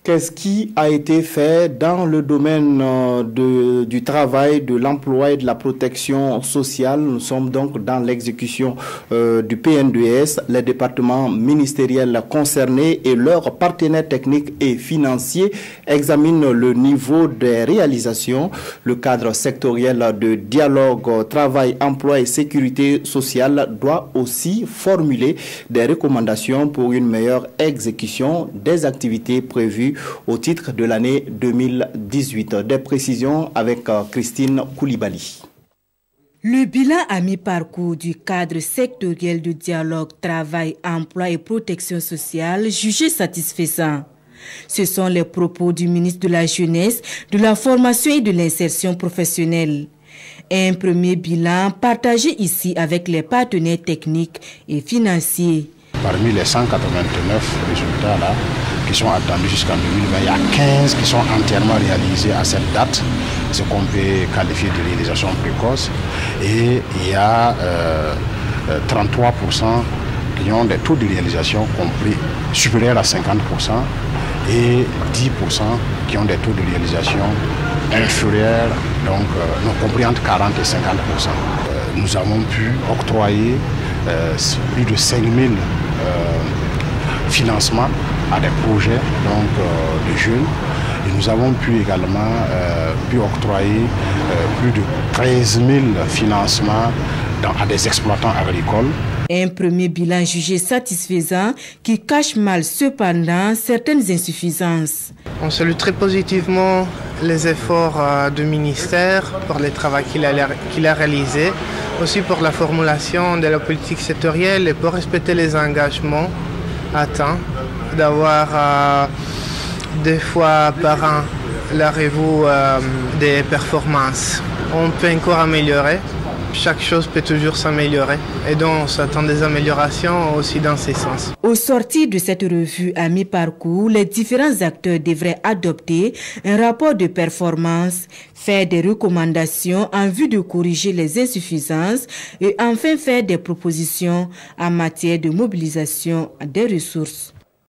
Qu'est-ce qui a été fait dans le domaine du travail, de l'emploi et de la protection sociale? Nous sommes donc dans l'exécution du PN2S. Les départements ministériels concernés et leurs partenaires techniques et financiers examinent le niveau des réalisations. Le cadre sectoriel de dialogue, travail, emploi et sécurité sociale doit aussi formuler des recommandations pour une meilleure exécution des activités prévues au titre de l'année 2018. Des précisions avec Christine Koulibaly. Le bilan à mi-parcours du cadre sectoriel de dialogue, travail, emploi et protection sociale jugé satisfaisant. Ce sont les propos du ministre de la Jeunesse, de la Formation et de l'Insertion professionnelle. Un premier bilan partagé ici avec les partenaires techniques et financiers. Parmi les 189 résultats là, qui sont attendus jusqu'en 2020, il y a 15 qui sont entièrement réalisés à cette date, ce qu'on peut qualifier de réalisation précoce. Et il y a 33% qui ont des taux de réalisation compris supérieurs à 50% et 10% qui ont des taux de réalisation inférieurs, donc compris entre 40 et 50%. Nous avons pu octroyer plus de 5000 financements à des projets de jeunes, et nous avons pu également octroyer plus de 13 000 financements à des exploitants agricoles. Un premier bilan jugé satisfaisant qui cache mal cependant certaines insuffisances. On salue très positivement les efforts du ministère pour le travail qu'il a réalisé, aussi pour la formulation de la politique sectorielle et pour respecter les engagements à temps, d'avoir 2 fois par an la revue des performances. On peut encore améliorer. Chaque chose peut toujours s'améliorer et donc on s'attend des améliorations aussi dans ces sens. Au sortir de cette revue à mi-parcours, les différents acteurs devraient adopter un rapport de performance, faire des recommandations en vue de corriger les insuffisances et enfin faire des propositions en matière de mobilisation des ressources.